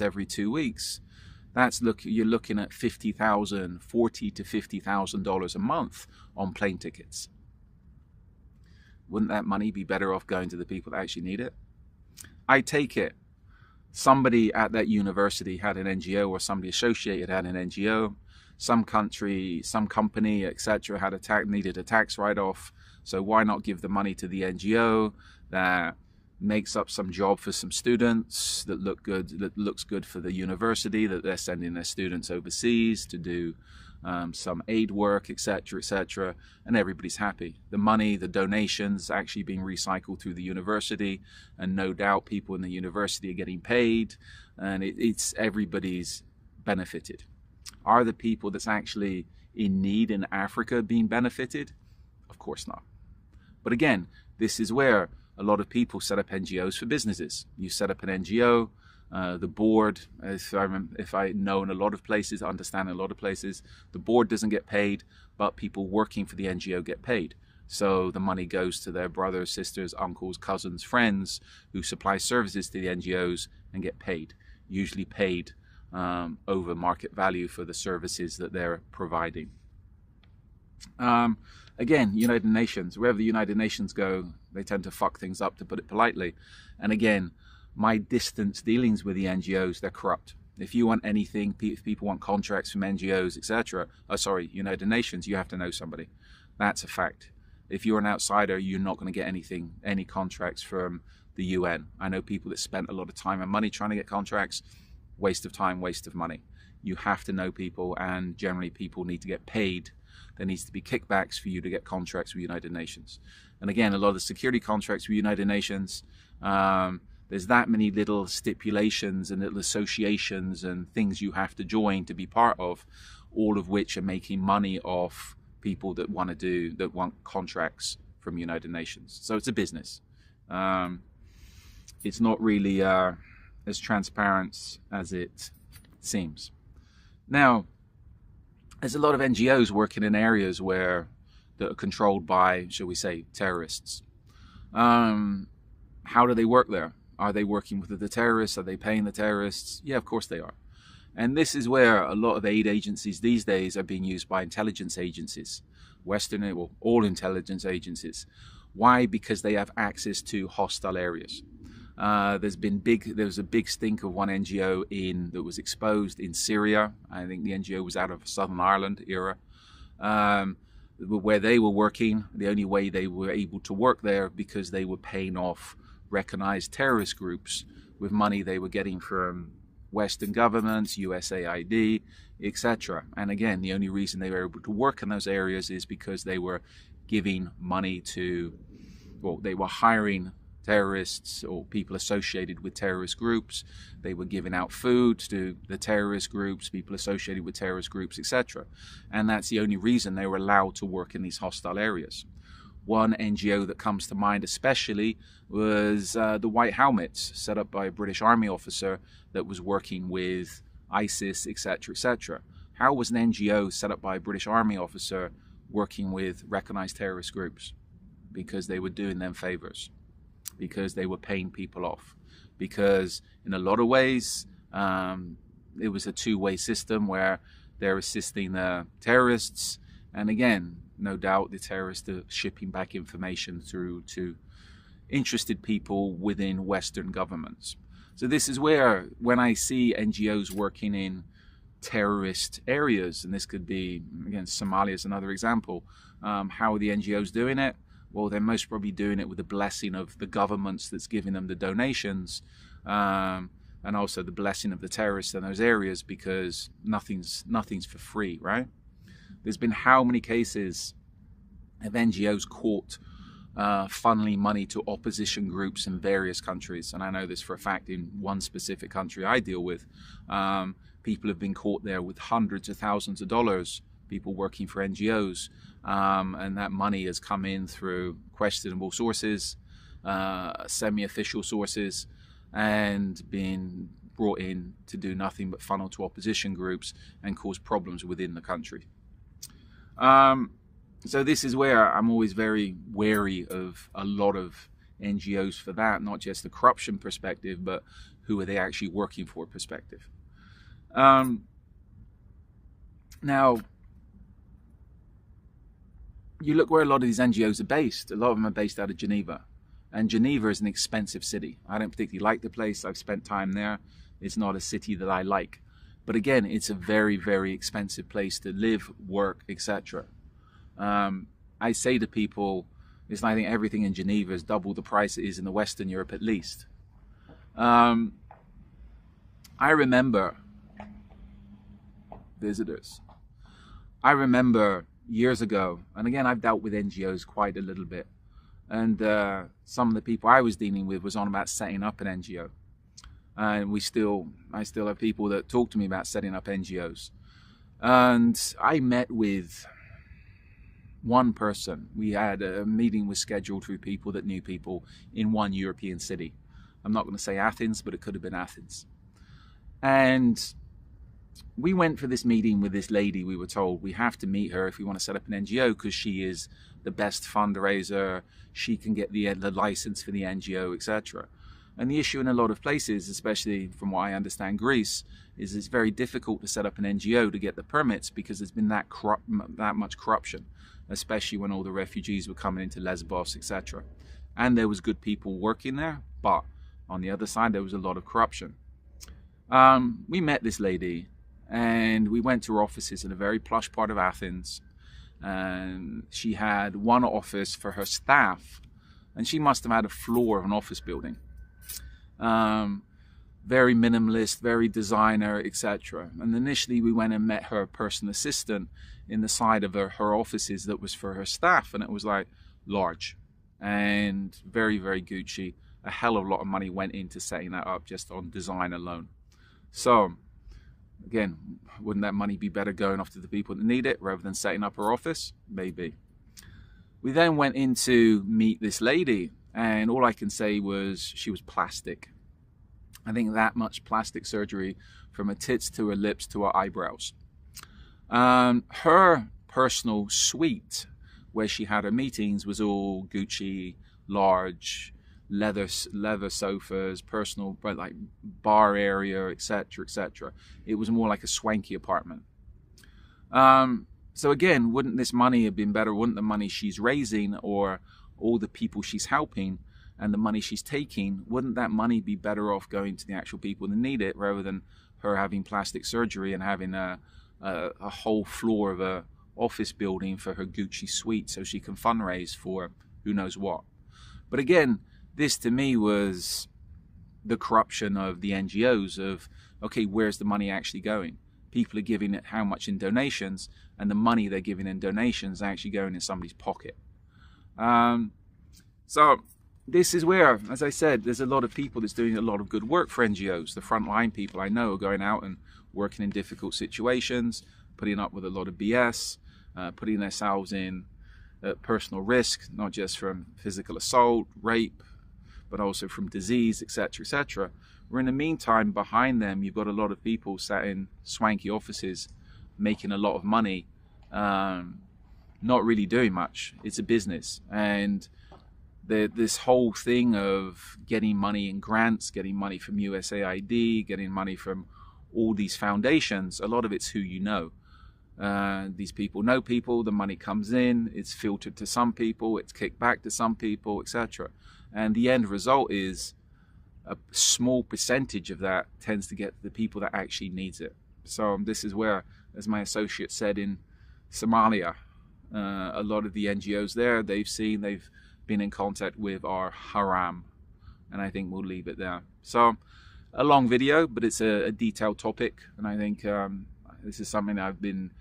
every 2 weeks, you're looking at $40,000 to $50,000 a month on plane tickets. Wouldn't that money be better off going to the people that actually need it? I take it somebody at that university had an NGO, or somebody associated had an NGO. Some country, some company, etc. needed a tax write-off. So why not give the money to the NGO that makes up some job for some students that looks good for the university, that they're sending their students overseas to do some aid work, etc., etc., and everybody's happy. The money, the donations actually being recycled through the university, and no doubt people in the university are getting paid, and it's everybody's benefited. Are the people that's actually in need in Africa being benefited? Of course not. But again, this is where a lot of people set up NGOs for businesses. You set up an NGO, the board, if I know in a lot of places, understand in a lot of places, the board doesn't get paid, but people working for the NGO get paid. So the money goes to their brothers, sisters, uncles, cousins, friends who supply services to the NGOs and get paid, usually paid over market value for the services that they're providing. Again, United Nations, wherever the United Nations go, they tend to fuck things up, to put it politely. And again, my distance dealings with the NGOs, they're corrupt. If you want anything, if people want contracts from NGOs, etc., United Nations, you have to know somebody. That's a fact. If you're an outsider, you're not going to get any contracts from the UN. I know people that spent a lot of time and money trying to get contracts. Waste of time, waste of money. You have to know people, and generally people need to get paid. There needs to be kickbacks for you to get contracts with United Nations. And again, a lot of the security contracts with United Nations, there's that many little stipulations and little associations and things you have to join to be part of, all of which are making money off people that want contracts from United Nations. So it's a business. It's not really as transparent as it seems. Now, there's a lot of NGOs working in areas that are controlled by, shall we say, terrorists. How do they work there? Are they working with the terrorists? Are they paying the terrorists? Yeah, of course they are. And this is where a lot of aid agencies these days are being used by intelligence agencies, all intelligence agencies. Why? Because they have access to hostile areas. There was a big stink of one NGO that was exposed in Syria. I think the NGO was out of Southern Ireland era, where they were working. The only way they were able to work there because they were paying off recognized terrorist groups with money they were getting from Western governments, USAID, etc. And again, the only reason they were able to work in those areas is because they were giving money they were hiring terrorists or people associated with terrorist groups. They were giving out food to the terrorist groups, people associated with terrorist groups, etc. And that's the only reason they were allowed to work in these hostile areas. One NGO that comes to mind especially was the White Helmets, set up by a British Army officer that was working with ISIS, etc., etc. How was an NGO set up by a British Army officer working with recognized terrorist groups? Because they were doing them favors, because they were paying people off, because in a lot of ways it was a two-way system where they're assisting the terrorists, and again, no doubt the terrorists are shipping back information through to interested people within Western governments. So this is where, when I see NGOs working in terrorist areas, and this could be, again, Somalia is another example, how are the NGOs doing it? Well, they're most probably doing it with the blessing of the governments that's giving them the donations, and also the blessing of the terrorists in those areas, because nothing's for free, right? There's been how many cases of NGOs caught funneling money to opposition groups in various countries, and I know this for a fact in one specific country I deal with. People have been caught there with hundreds of thousands of dollars, people working for NGOs, and that money has come in through questionable sources, semi-official sources, and been brought in to do nothing but funnel to opposition groups and cause problems within the country. So this is where I'm always very wary of a lot of NGOs for that, not just the corruption perspective, but who are they actually working for perspective. Now, you look where a lot of these NGOs are based. A lot of them are based out of Geneva. And Geneva is an expensive city. I don't particularly like the place. I've spent time there. It's not a city that I like. But again, it's a very, very expensive place to live, work, etc. I say to people, it's like I think everything in Geneva is double the price it is in the Western Europe at least. I remember visitors. I remember years ago, and again, I've dealt with NGOs quite a little bit, and some of the people I was dealing with was on about setting up an NGO. And I still have people that talk to me about setting up NGOs. And I met with one person. We had a meeting was scheduled with people that knew people in one European city. I'm not going to say Athens, but it could have been Athens. And we went for this meeting with this lady. We were told we have to meet her if we want to set up an NGO because she is the best fundraiser. She can get the license for the NGO, etc. And the issue in a lot of places, especially from what I understand Greece, is it's very difficult to set up an NGO to get the permits because there's been that much corruption, especially when all the refugees were coming into Lesbos, etc. And there was good people working there, but on the other side there was a lot of corruption. We met this lady and we went to her offices in a very plush part of Athens, and she had one office for her staff, and she must have had a floor of an office building. Very minimalist, very designer, etc. And initially we went and met her personal assistant in the side of her offices that was for her staff, and it was like large and very, very Gucci. A hell of a lot of money went into setting that up just on design alone. So again, wouldn't that money be better going off to the people that need it rather than setting up her office? Maybe. We then went in to meet this lady, and all I can say was she was plastic. I think that much plastic surgery from her tits to her lips to her eyebrows. Her personal suite where she had her meetings was all Gucci, large, leather sofas, personal like bar area, etc., etc. It was more like a swanky apartment. So again, wouldn't this money have been better? Wouldn't the money she's raising or all the people she's helping and the money she's taking, wouldn't that money be better off going to the actual people that need it rather than her having plastic surgery and having a whole floor of a office building for her Gucci suite so she can fundraise for who knows what? But again, this to me was the corruption of the NGOs of, okay, where's the money actually going? People are giving it how much in donations, and the money they're giving in donations is actually going in somebody's pocket. So this is where, as I said, there's a lot of people that's doing a lot of good work for NGOs. The frontline people I know are going out and working in difficult situations, putting up with a lot of BS, putting themselves in personal risk, not just from physical assault, rape, but also from disease, etc., etc. Where in the meantime, behind them, you've got a lot of people sat in swanky offices, making a lot of money, not really doing much. It's a business, and this whole thing of getting money in grants, getting money from USAID, getting money from all these foundations, a lot of it's who you know. These people know people, the money comes in, it's filtered to some people, it's kicked back to some people, etc. And the end result is a small percentage of that tends to get the people that actually needs it. So this is where, as my associate said in Somalia, a lot of the NGOs there, they've been in contact with are haram. And I think we'll leave it there. So a long video, but it's a detailed topic. And I think this is something NGOs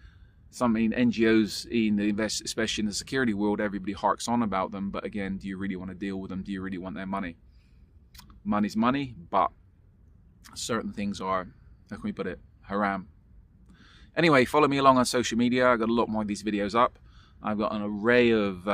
in the especially in the security world, everybody harks on about them. But again, do you really want to deal with them? Do you really want their money? Money's money, but certain things are, how can we put it, haram. Anyway, follow me along on social media. I've got a lot more of these videos up. I've got an array of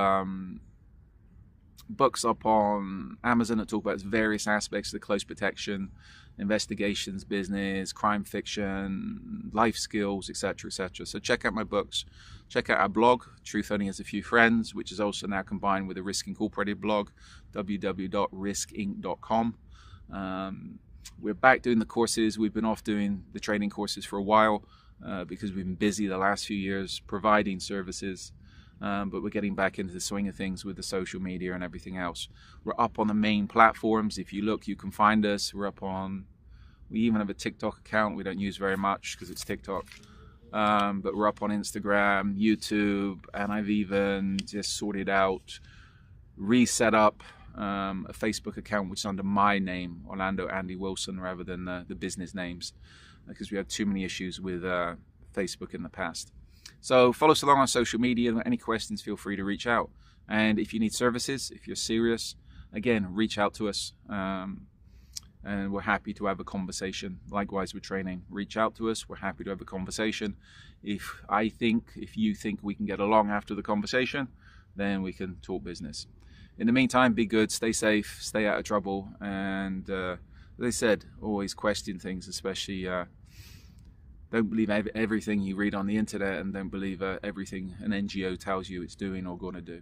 books up on Amazon that talk about various aspects of the close protection, investigations, business, crime fiction, life skills, etc., etc. So check out my books. Check out our blog, Truth Only Has a Few Friends, which is also now combined with the Risk Incorporated blog, www.riskinc.com. We're back doing the courses. We've been off doing the training courses for a while because we've been busy the last few years providing services. But we're getting back into the swing of things with the social media and everything else. We're up on the main platforms. If you look, you can find us. We're up on, we even have a TikTok account we don't use very much because it's TikTok. But we're up on Instagram, YouTube, and I've even just sorted out, reset up a Facebook account which is under my name, Orlando Andy Wilson, rather than the business names, because we had too many issues with Facebook in the past. So follow us along on social media. Any questions, feel free to reach out. And if you need services, if you're serious, again, reach out to us. And we're happy to have a conversation. Likewise with training, reach out to us. We're happy to have a conversation. If you think we can get along after the conversation, then we can talk business. In the meantime, be good, stay safe, stay out of trouble. And as I said, always question things, especially don't believe everything you read on the internet, and don't believe everything an NGO tells you it's doing or going to do.